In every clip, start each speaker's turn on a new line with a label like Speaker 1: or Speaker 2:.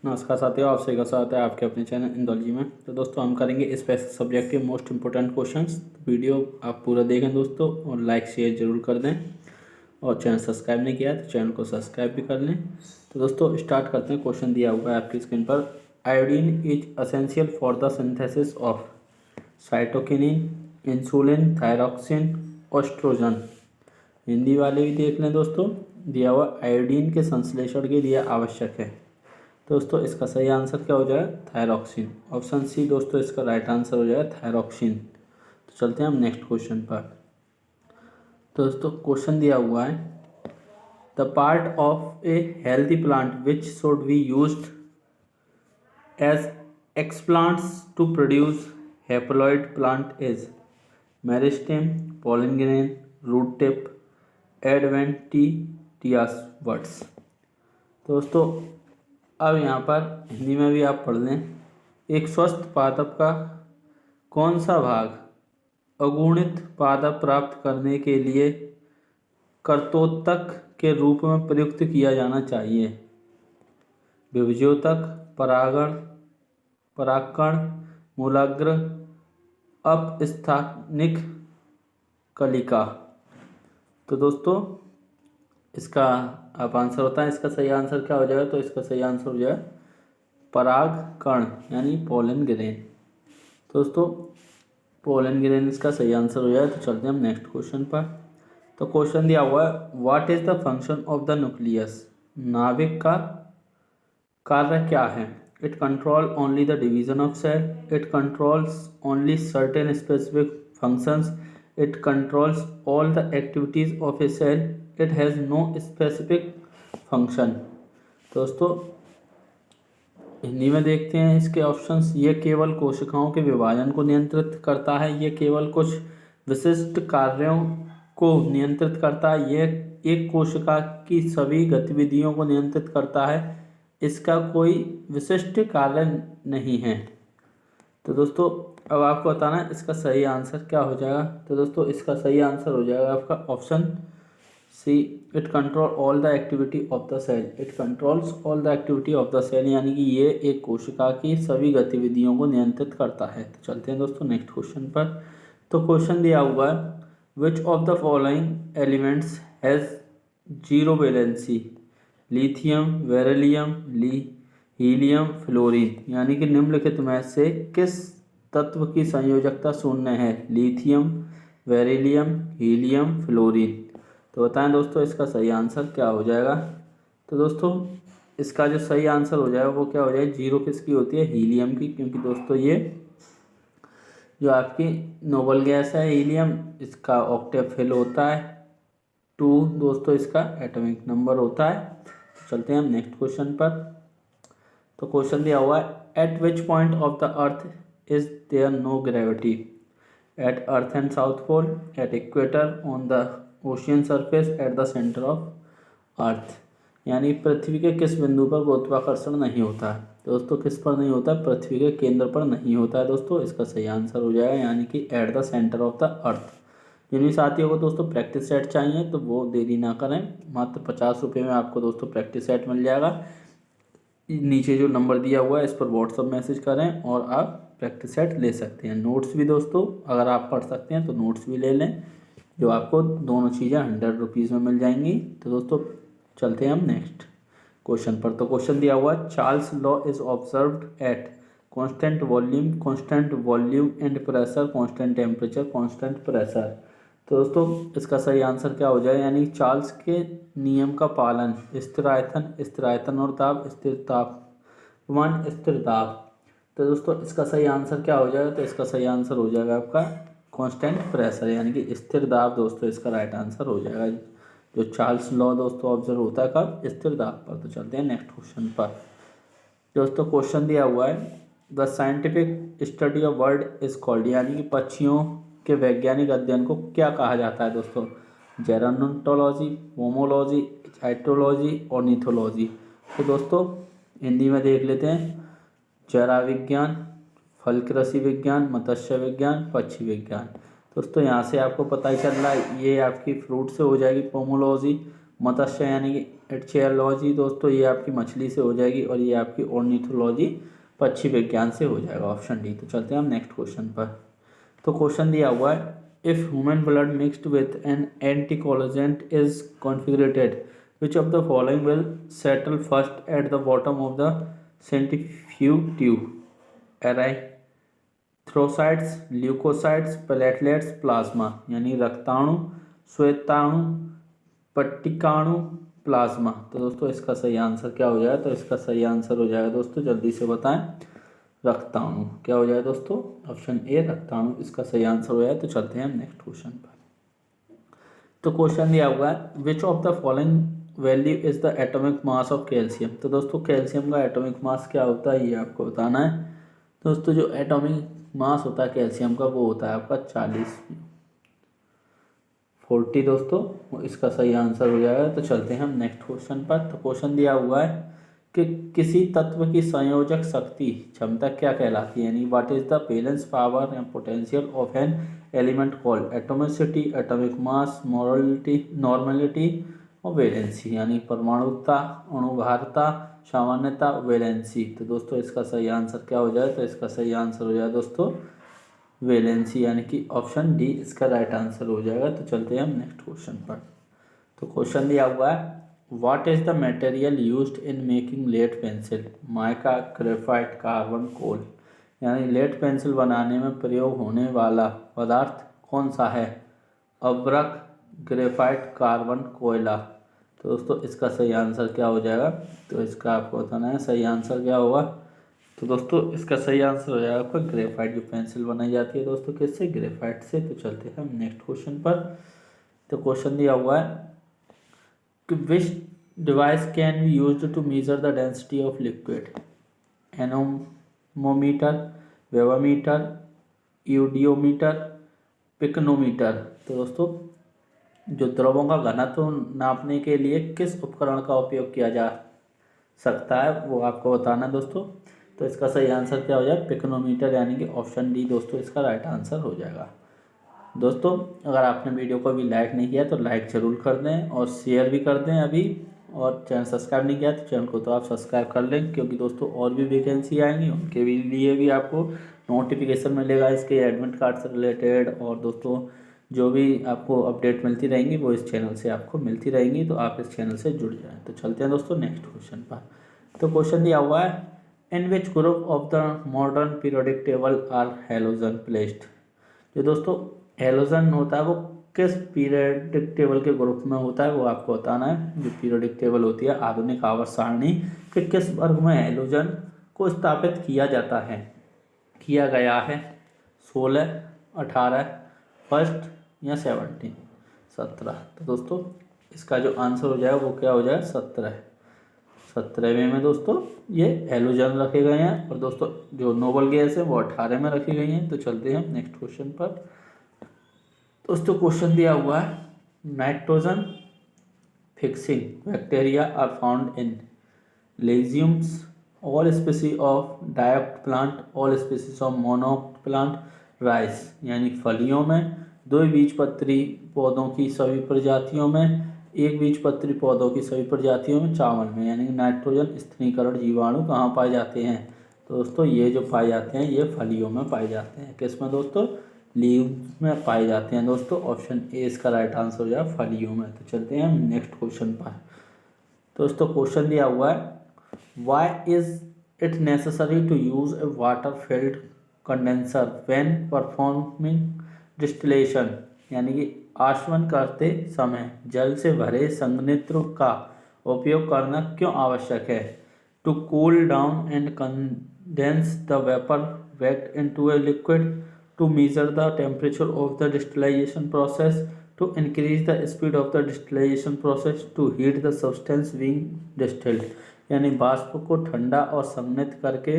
Speaker 1: नमस्कार साथियों, आपसे का साथ है आपके अपने चैनल इंदौलजी में। तो दोस्तों हम करेंगे स्पेशल सब्जेक्ट के मोस्ट इंपोर्टेंट क्वेश्चंस। वीडियो आप पूरा देखें दोस्तों, और लाइक शेयर जरूर कर दें। और चैनल सब्सक्राइब नहीं किया तो चैनल को सब्सक्राइब भी कर लें। तो दोस्तों स्टार्ट करते हैं। क्वेश्चन दिया हुआ है आपकी स्क्रीन पर। Iodine is essential for the synthesis of cytokinin, insulin, thyroxine, oestrogen. Hindi वाले भी देख लें दोस्तों। दिया हुआ आयोडीन के संश्लेषण के लिए आवश्यक है। दोस्तों इसका सही आंसर क्या हो जाएगा? थायरॉक्सिन। ऑप्शन सी दोस्तों इसका राइट आंसर हो जाएगा थायरॉक्सिन। तो चलते हैं हम नेक्स्ट क्वेश्चन पर। तो दोस्तों क्वेश्चन दिया हुआ है, the part of a healthy plant which should be used as explants to produce haploid plant is meristem, pollen grain, root tip, adventitious words. दोस्तों अब यहाँ पर हिंदी में भी आप पढ़ लें। एक स्वस्थ पादप का कौन सा भाग अगुणित पादप प्राप्त करने के लिए कर्तोत्तक के रूप में प्रयुक्त किया जाना चाहिए? विभज्योतक, परागण, परागकण, मूलाग्र, अपस्थानिक कलिका। तो दोस्तों इसका आप आंसर होता है, इसका सही आंसर क्या हो जाएगा? तो इसका सही आंसर हो जाएगा परागकण यानी पोलन ग्रेन। दोस्तों पोलन ग्रेन इसका सही आंसर हो जाएगा। तो चलते हैं हम नेक्स्ट क्वेश्चन पर। तो क्वेश्चन दिया हुआ है, what is the function of the nucleus? नाभिक का कार्य क्या है? It control only the division of cell, it controls only certain specific functions, it controls all the activities of a cell, it has no specific function. दोस्तों हिंदी में देखते हैं इसके ऑप्शंस। ये केवल कोशिकाओं के विभाजन को नियंत्रित करता है, ये केवल कुछ विशिष्ट कार्यों को नियंत्रित करता है, ये एक कोशिका की सभी गतिविधियों को नियंत्रित करता है, इसका कोई विशिष्ट कार्य नहीं है। तो दोस्तों अब आपको बताना है इसका सही आंसर क्या हो जाएगा। तो दोस्तों इसका सही आंसर हो जाएगा आपका option C, it control all the activity of the cell. It controls all the activity of the cell, यानी कि ये एक कोशिका की सभी गतिविधियों को नियंत्रित करता है। तो चलते हैं दोस्तों नेक्स्ट क्वेश्चन पर। तो क्वेश्चन दिया हुआ है, which of the following elements has zero valency? Lithium, beryllium, helium, fluorine. यानी कि निम्नलिखित में से किस तत्व की संयोजकता शून्य है? Lithium, beryllium, helium, fluorine. तो बताएं दोस्तों इसका सही आंसर क्या हो जाएगा। तो दोस्तों इसका जो सही आंसर हो जाएगा वो क्या हो जाएगा? जीरो किसकी होती है? हीलियम की। क्योंकि दोस्तों ये जो आपकी नोबल गैस है हीलियम, इसका ऑक्टेव फिल होता है 2 दोस्तों, इसका एटॉमिक नंबर होता है। तो चलते हैं हम नेक्स्ट क्वेश्चन पर। तो क्वेश्चन दिया हुआ है, at which point of the earth is there no gravity? At earth and south pole, at equator, on the ocean surface, at the centre of earth. यानी पृथ्वी के किस बिंदु पर गुरुत्वाकर्षण नहीं होता है? दोस्तों किस पर नहीं होता है? पृथ्वी के केंद्र पर नहीं होता है दोस्तों, इसका सही आंसर हो जाएगा यानी कि at the centre of the earth. जिन भी साथियों को दोस्तों प्रैक्टिस सेट चाहिए तो वो देरी ना करें, मात्र 50 रुपये में आपको दोस्तों प्रैक्टिस सेट मिल जाएगा। नीचे जो नंबर दिया हुआ है इस पर व्हाट्सअप मैसेज करें और आप प्रैक्टिस सेट ले सकते हैं। नोट्स भी दोस्तों अगर आप पढ़ सकते हैं तो नोट्स भी ले लें, जो आपको दोनों चीज़ें 100 रुपीज़ में मिल जाएंगी। तो दोस्तों चलते हैं हम नेक्स्ट क्वेश्चन पर। तो क्वेश्चन दिया हुआ है, Charles law is observed at constant volume and pressure, constant temperature, constant pressure. तो दोस्तों इसका सही आंसर क्या हो जाए? यानी चार्ल्स के नियम का पालन, स्थिर आयतन और ताप, स्थिर तापमान, स्थिर दाब। तो दोस्तों इसका सही आंसर क्या हो जाएगा? तो इसका सही आंसर हो जाएगा आपका कांस्टेंट प्रेशर यानी कि स्थिर दाब। दोस्तों इसका राइट आंसर हो जाएगा। जो चार्ल्स लॉ दोस्तों ऑब्जर्व होता है कब? स्थिर दाब पर। तो चलते हैं नेक्स्ट क्वेश्चन पर। दोस्तों क्वेश्चन दिया हुआ है, the scientific study of bird is called, यानी कि पक्षियों के वैज्ञानिक अध्ययन को क्या कहा जाता है दोस्तों? जेरोनोटोलॉजी, पोमोलॉजी, हाइड्रोलॉजी, ऑर्निथोलॉजी। तो दोस्तों हिंदी में देख लेते हैं, जरा विज्ञान, फल कृषि विज्ञान, मत्स्य विज्ञान, पक्षी विज्ञान। दोस्तों यहाँ से आपको पता ही चल रहा है ये आपकी फ्रूट से हो जाएगी पोमोलॉजी, मत्स्य यानी कि एटचियोलॉजी दोस्तों ये आपकी मछली से हो जाएगी, और ये आपकी ऑर्निथोलॉजी पक्षी विज्ञान से हो जाएगा, ऑप्शन डी। तो चलते हैं हम नेक्स्ट क्वेश्चन पर। तो क्वेश्चन दिया हुआ है, if human blood mixed with an anticoagulant is configurated which of the following will settle first at the bottom of the centrifuge tube? Erythrocytes, leucocytes, platelets, plasma. यानी रक्ताणु, श्वेताणु, पट्टिकाणु, प्लाज्मा। तो दोस्तों इसका सही आंसर क्या हो जाएगा? तो इसका सही आंसर हो जाएगा दोस्तों, जल्दी से बताएं, रक्ताणु। क्या हो जाएगा दोस्तों? ऑप्शन ए रक्ताणु इसका सही आंसर हो जाएगा। तो चलते हैं हम नेक्स्ट क्वेश्चन पर। तो क्वेश्चन दिया हुआ है, which of the following value is the atomic mass of calcium? तो दोस्तों कैल्शियम का एटॉमिक मास क्या होता है ये आपको बताना है। दोस्तों जो एटॉमिक मास होता है कैल्शियम का वो होता है आपका 40 दोस्तों, इसका सही आंसर हो जाएगा। तो चलते हैं हम नेक्स्ट क्वेश्चन पर। तो क्वेश्चन दिया हुआ है कि किसी तत्व की संयोजक शक्ति क्षमता क्या कहलाती है? यानी what is the balance power या potential of an element called? Atomicity, atomic mass, normality और वैलेंसी। यानी परमाणुता, अणुभारता, सामान्यता, वैलेंसी। तो दोस्तों इसका सही आंसर क्या हो जाए? तो इसका सही आंसर हो जाए दोस्तों वैलेंसी, यानी कि ऑप्शन डी इसका राइट आंसर हो जाएगा। तो चलते हैं हम नेक्स्ट क्वेश्चन पर। तो क्वेश्चन दिया हुआ है, what is the material used in making lead pencil? Mica, graphite, carbon, coal. यानी लेड पेंसिल बनाने में प्रयोग होने वाला पदार्थ कौन सा है? अब्रक, ग्रेफाइट, कार्बन, कोयला। तो दोस्तों इसका सही आंसर क्या हो जाएगा? तो इसका आपको बताना है सही आंसर क्या होगा। तो दोस्तों इसका सही आंसर हो जाएगा आपका ग्रेफाइट। जो पेंसिल बनाई जाती है दोस्तों किससे? ग्रेफाइट से। तो चलते हैं हम नेक्स्ट क्वेश्चन पर। तो क्वेश्चन दिया हुआ है कि which device can be used to measure the density of liquid? Anemometer, wavemeter, eudiometer, pycnometer. तो दोस्तों जो द्रवों का घनत्व नापने के लिए किस उपकरण का उपयोग किया जा सकता है वो आपको बताना है दोस्तों। तो इसका सही आंसर क्या हो जाए? पिकनोमीटर, यानी कि ऑप्शन डी दोस्तों इसका राइट आंसर हो जाएगा। दोस्तों अगर आपने वीडियो को अभी लाइक नहीं किया तो लाइक ज़रूर कर दें और शेयर भी कर दें अभी, और चैनल सब्सक्राइब नहीं किया तो चैनल को तो आप सब्सक्राइब कर लें, क्योंकि दोस्तों और भी वैकेंसी आएंगी उनके भी लिए भी आपको नोटिफिकेशन मिलेगा इसके एडमिट कार्ड से रिलेटेड, और दोस्तों जो भी आपको अपडेट मिलती रहेंगी वो इस चैनल से आपको मिलती रहेंगी, तो आप इस चैनल से जुड़ जाएं। तो चलते हैं दोस्तों नेक्स्ट क्वेश्चन पर। तो क्वेश्चन दिया हुआ है, in which group of the modern periodic table are halogen placed? जो दोस्तों हैलोजन होता है वो किस पीरियोडिक टेबल के ग्रुप में होता है वो आपको बताना है। जो पीरियोडिक टेबल होती है आधुनिक आवर्त सारणी के किस वर्ग में हैलोजन को स्थापित किया जाता है? किया गया है 16, 18, फर्स्ट या 17? तो दोस्तों इसका जो आंसर हो जाएगा वो क्या हो जाएगा? 17वें में दोस्तों ये हैलोजन रखे गए हैं, और दोस्तों जो नोबल गैस है वो 18 में रखी गई हैं। तो चलते हैं नेक्स्ट क्वेश्चन पर। दोस्तों क्वेश्चन दिया हुआ है, nitrogen fixing bacteria are found in legumes, all species of dicot plant, all species of monocot plant, rice. यानी फलियों में, द्विबीजपत्री पौधों की सभी प्रजातियों में, एक बीजपत्री पौधों की सभी प्रजातियों में, चावल में। यानी नाइट्रोजन स्थिरीकरण जीवाणु कहाँ पाए जाते हैं? तो दोस्तों ये जो पाए जाते हैं ये फलियों में पाए जाते हैं। किस में दोस्तों? लीव्स में पाए जाते हैं दोस्तों। ऑप्शन ए इसका राइट आंसर हो जाए फलियों में। तो चलते हैं हम नेक्स्ट क्वेश्चन पर। दोस्तों क्वेश्चन दिया हुआ है, why is it necessary to use a water filled condenser when performing distillation? यानी कि आशवन करते समय जल से भरे संघनित्र का उपयोग करना क्यों आवश्यक है? To cool down and condense the vapour back into a liquid, to measure the temperature of the distillation process, to increase the speed of the distillation process, to heat the substance being distilled। यानी वाष्प को ठंडा और संघनित करके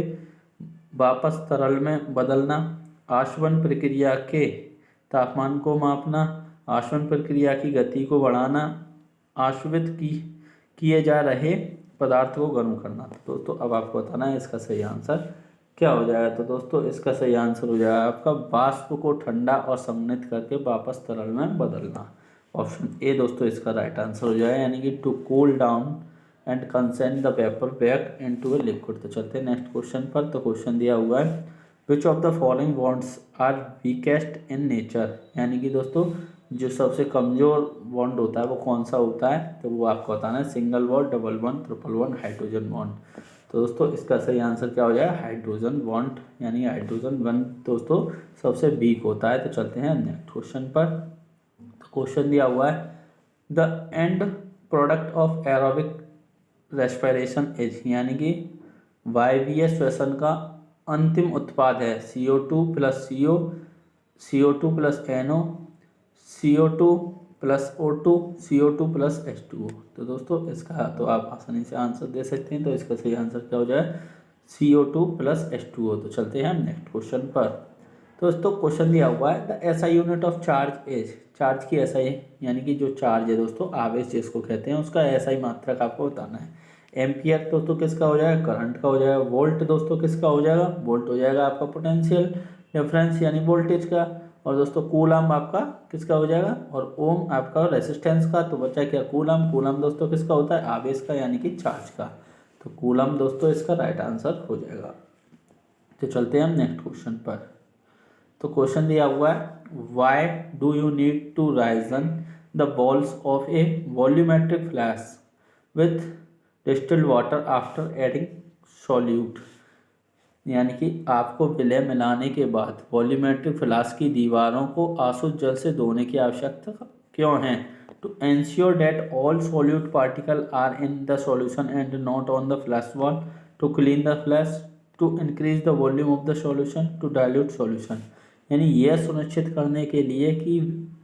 Speaker 1: वापस तरल में बदलना, आशवन प्रक्रिया के तापमान को मापना, आशवन प्रक्रिया की गति को बढ़ाना, आशवित किए जा रहे पदार्थ को गर्म करना। तो दोस्तों अब आपको बताना है इसका सही आंसर क्या हो जाएगा। तो दोस्तों इसका सही आंसर हो जाएगा आपका वाष्प को ठंडा और संघनित करके वापस तरल में बदलना। ऑप्शन ए दोस्तों इसका राइट आंसर हो जाएगा, यानी कि to cool down and condense the vapour back into a liquid. तो चलते हैं नेक्स्ट क्वेश्चन पर। तो क्वेश्चन दिया हुआ है which of the following bonds are weakest in nature, यानी कि दोस्तों जो सबसे कमज़ोर बॉन्ड होता है वो कौन सा होता है, तो वो आपको बताना है single bond, double bond, triple bond, hydrogen bond. तो दोस्तों इसका सही आंसर क्या हो जाएगा, हाइड्रोजन बॉन्ड, यानी हाइड्रोजन बॉन्ड दोस्तों सबसे वीक होता है। तो चलते हैं नेक्स्ट क्वेश्चन पर। तो क्वेश्चन दिया हुआ है the end product of aerobic respiration is, यानी कि वायवीय श्वसन का अंतिम उत्पाद है CO2 plus CO, CO2 plus NO, CO2 plus O2, CO2 plus H2O। तो दोस्तों इसका तो आप आसानी से आंसर दे सकते हैं। तो इसका सही आंसर क्या हो जाए, CO2 प्लस H2O। तो चलते हैं नेक्स्ट क्वेश्चन पर। तो दोस्तों क्वेश्चन दिया हुआ है the SI unit of charge is, charge की SI यानी कि जो चार्ज है दोस्तों आवेश जिसको कहते हैं उसका SI मात्रक आपको बताना है। एम्पियर दोस्तों किसका हो जाएगा, करंट का हो जाएगा। वोल्ट दोस्तों किसका हो जाएगा, वोल्ट हो जाएगा आपका पोटेंशियल डिफरेंस यानी वोल्टेज का। और दोस्तों कूलम आपका किसका हो जाएगा, और ओम आपका रेसिस्टेंस का। तो बचा क्या, कूलम। कूलम दोस्तों किसका होता है, आवेश का यानी कि चार्ज का। तो कूलम दोस्तों इसका राइट आंसर हो जाएगा। तो चलते हैं हम नेक्स्ट क्वेश्चन पर। तो क्वेश्चन दिया हुआ है why do you need to राइजन the walls of a volumetric flask with distilled water after adding solute, यानी कि आपको विलय मिलाने के बाद वॉल्यूमेट्रिक फ्लास्क की दीवारों को आसुत जल से धोने की आवश्यकता क्यों है। To ensure that all solute particle are in the solution and not on the flask wall, to clean the flask, to increase the volume of the solution, to dilute solution. यानी यह सुनिश्चित करने के लिए कि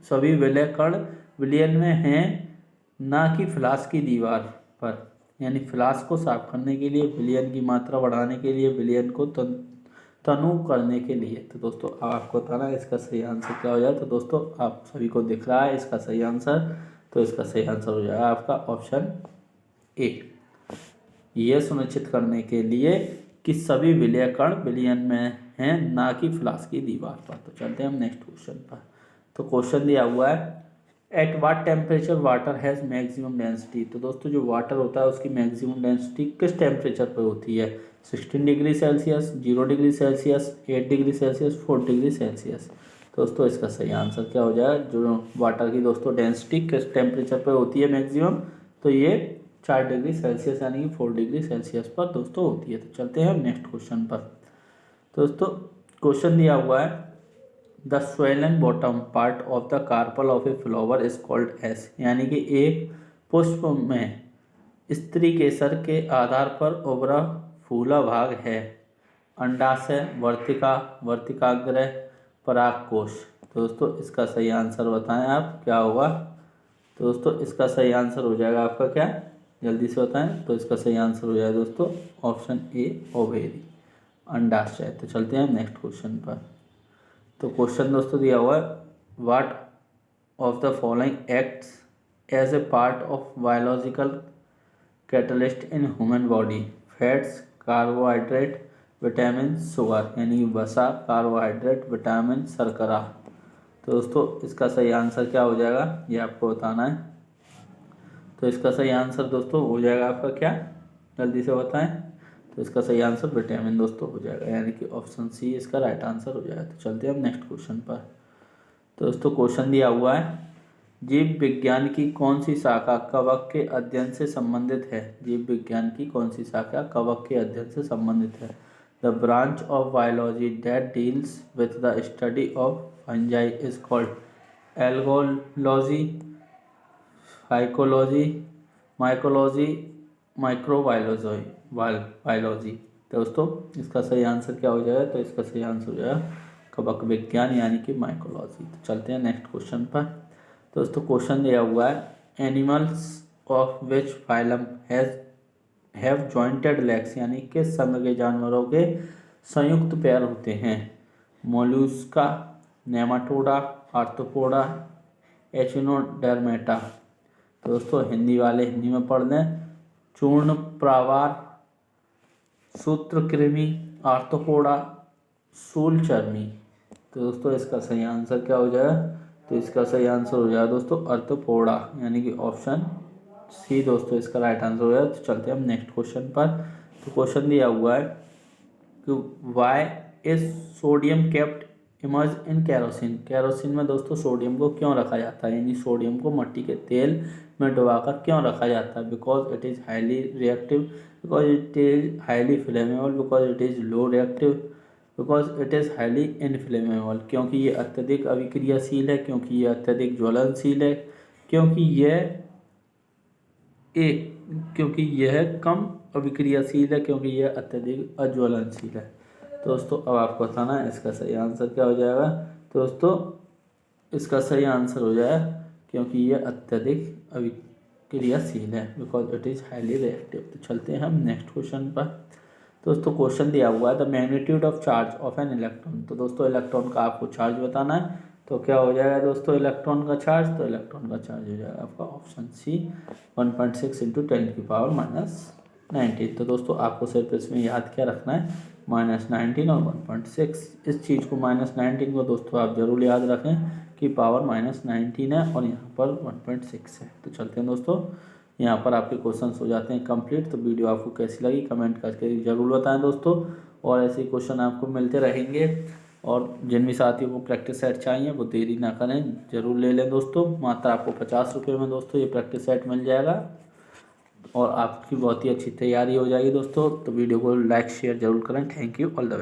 Speaker 1: सभी विलय कण विलयन में हैं, ना कि फ्लास्क की दीवार पर। यानी फ्लास्क को साफ करने के लिए, विलयन की मात्रा बढ़ाने के लिए, विलयन को तनु करने के लिए। तो दोस्तों आपको बताना है इसका सही आंसर क्या हो जाए। तो दोस्तों आप सभी को दिख रहा है इसका सही आंसर। तो इसका सही आंसर हो जाएगा आपका ऑप्शन ए, यह सुनिश्चित करने के लिए कि सभी विलय कण विलयन में हैं, ना कि फ्लास्क की दीवार पर। तो चलते हैं हम नेक्स्ट क्वेश्चन पर। तो क्वेश्चन दिया हुआ है at what temperature water has maximum density. तो दोस्तों जो वाटर होता है उसकी मैक्सिमम डेंसिटी किस टेम्परेचर पर होती है, 16 degree Celsius, 0 degree Celsius, 8 degree Celsius, 4 degree Celsius. दोस्तों इसका सही आंसर क्या हो जाएगा, जो वाटर की दोस्तों डेंसिटी किस टेम्परेचर पर होती है मैक्सिमम, तो ये 4 डिग्री सेल्सियस यानी कि 4 डिग्री सेल्सियस पर दोस्तों होती है। तो चलते हैं नेक्स्ट क्वेश्चन पर। दोस्तों क्वेश्चन दिया हुआ है the swollen bottom part of the carpel of a flower is called as, यानी कि एक पुष्प में स्त्री केसर के आधार पर उभरा फूला भाग है अंडाशय, वर्तिका, वर्तिकाग्र, परागकोश। तो दोस्तों इसका सही आंसर बताएं आप क्या होगा। तो दोस्तों इसका सही आंसर हो जाएगा आपका क्या, जल्दी से बताएं। तो इसका सही आंसर हो जाएगा दोस्तों ऑप्शन ए ओवेरी, अंडाशय। तो चलते हैं नेक्स्ट क्वेश्चन पर। तो क्वेश्चन दोस्तों दिया हुआ है what of the following acts as a part of biological catalyst in human body, fats, carbohydrate, vitamin, sugar, यानी वसा, कार्बोहाइड्रेट, विटामिन, शर्करा। तो दोस्तों इसका सही आंसर क्या हो जाएगा ये आपको बताना है। तो इसका सही आंसर दोस्तों हो जाएगा आपका क्या, जल्दी से बताएं। तो इसका सही आंसर विटामिन दोस्तों हो जाएगा, यानी कि ऑप्शन सी इसका राइट आंसर हो जाएगा। तो चलते हैं हम नेक्स्ट क्वेश्चन पर। तो दोस्तों क्वेश्चन दिया हुआ है जीव विज्ञान की कौन सी शाखा कवक के अध्ययन से संबंधित है। जीव विज्ञान की कौन सी शाखा कवक के अध्ययन से संबंधित है। The branch of biology that deals with the study of fungi is called algology, phycology, mycology, microbiology, biology. दोस्तों इसका सही आंसर क्या हो जाएगा। तो इसका सही आंसर हो जाएगा कवक विज्ञान यानी कि माइकोलॉजी। तो चलते हैं नेक्स्ट क्वेश्चन पर। दोस्तों क्वेश्चन दिया हुआ है animals of which phylum have jointed legs, यानी किस संघ के जानवरों के संयुक्त पैर होते हैं। Mollusca, nematoda, arthropoda, echinodermata. तो दोस्तों हिंदी वाले हिंदी में पढ़ लें, चूर्ण प्रावार, सूत्रकृमि, आर्थ्रोपोडा, शूलचर्मी। तो दोस्तों इसका सही आंसर क्या हो जाएगा। तो इसका सही आंसर हो जाएगा दोस्तों अर्थपोड़ा, यानी कि ऑप्शन सी दोस्तों इसका राइट आंसर हो जाएगा। तो चलते हैं हम नेक्स्ट क्वेश्चन पर। तो क्वेश्चन दिया हुआ है कि why is sodium kept immersed in kerosene. Kerosene में दोस्तों सोडियम को क्यों रखा जाता है, यानी सोडियम को मिट्टी के तेल में डुबाकर क्यों रखा जाता है। Because it is highly reactive, because it is highly flammable, because it is low reactive, because it is highly inflammable, क्योंकि ये अत्यधिक अभिक्रियाशील है, क्योंकि ये अत्यधिक ज्वलनशील है, क्योंकि यह कम अभिक्रियाशील है, क्योंकि यह अत्यधिक अज्वलनशील है। तो दोस्तों अब आपको बताना है इसका सही आंसर क्या हो जाएगा। तो दोस्तों इसका सही आंसर हो जाएगा क्योंकि यह अत्यधिक अभिक्रियाशील है, because it is highly reactive. तो चलते हैं हम नेक्स्ट क्वेश्चन पर। दोस्तों क्वेश्चन दिया हुआ है the magnitude of charge of an electron. तो दोस्तों इलेक्ट्रॉन का आपको चार्ज बताना है। तो क्या हो जाएगा दोस्तों इलेक्ट्रॉन का चार्ज, तो इलेक्ट्रॉन का चार्ज हो जाएगा आपका ऑप्शन सी 1.6 × 10⁻⁹ तो दोस्तों आपको सिर्फ इसमें याद क्या रखना है, -19 और 1.6। इस चीज़ को -19 को दोस्तों आप जरूर याद रखें कि पावर -19 है और यहाँ पर 1.6 है। तो चलते हैं दोस्तों यहाँ पर आपके क्वेश्चंस हो जाते हैं कंप्लीट। तो वीडियो आपको कैसी लगी कमेंट करके ज़रूर बताएं दोस्तों, और ऐसे क्वेश्चन आपको मिलते रहेंगे। और जिन भी साथियों को प्रैक्टिस सेट चाहिए वो देरी ना करें, ज़रूर ले लें दोस्तों। मात्र आपको 50 रुपये में दोस्तों ये प्रैक्टिस सेट मिल जाएगा और आपकी बहुत ही अच्छी तैयारी हो जाएगी दोस्तों। तो वीडियो को लाइक शेयर ज़रूर करें। Thank you, all the best.